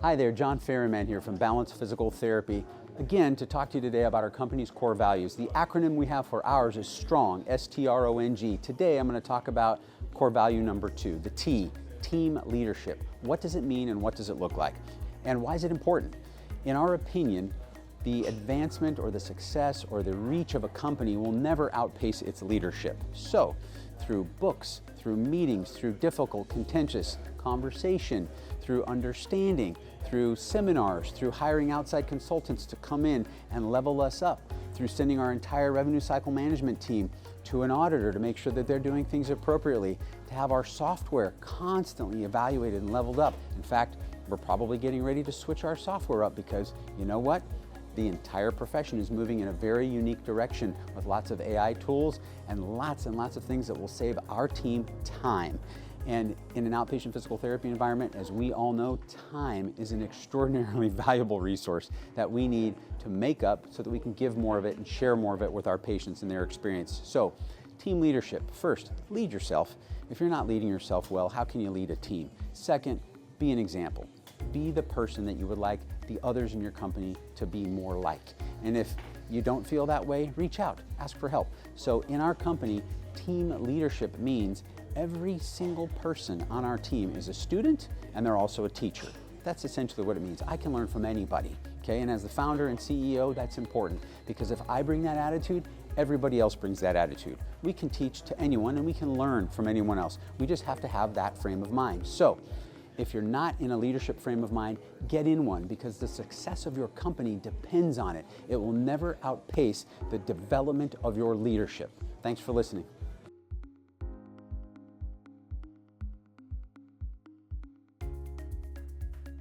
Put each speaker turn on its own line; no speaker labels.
Hi there, John Ferryman here from Balance Physical Therapy. Again, to talk to you today about our company's core values. The acronym we have for ours is STRONG, S-T-R-O-N-G. Today I'm going to talk about core value number 2, the T, team leadership. What does it mean and what does it look like? And why is it important? In our opinion, the advancement or the success or the reach of a company will never outpace its leadership. So, through books, through meetings, through difficult, contentious conversation, through understanding, through seminars, through hiring outside consultants to come in and level us up, through sending our entire revenue cycle management team to an auditor to make sure that they're doing things appropriately, to have our software constantly evaluated and leveled up. In fact, we're probably getting ready to switch our software up because, you know what? The entire profession is moving in a very unique direction with lots of AI tools and lots of things that will save our team time. And in an outpatient physical therapy environment, as we all know, time is an extraordinarily valuable resource that we need to make up so that we can give more of it and share more of it with our patients and their experience. So, team leadership. First, lead yourself. If you're not leading yourself well, how can you lead a team? Second, be an example. Be the person that you would like the others in your company to be more like. And if you don't feel that way, reach out, ask for help. So in our company, team leadership means every single person on our team is a student and they're also a teacher. That's essentially what it means. I can learn from anybody, okay? And as the founder and CEO, that's important because if I bring that attitude, everybody else brings that attitude. We can teach to anyone and we can learn from anyone else. We just have to have that frame of mind. So, if you're not in a leadership frame of mind, get in one because the success of your company depends on it. It will never outpace the development of your leadership. Thanks for listening.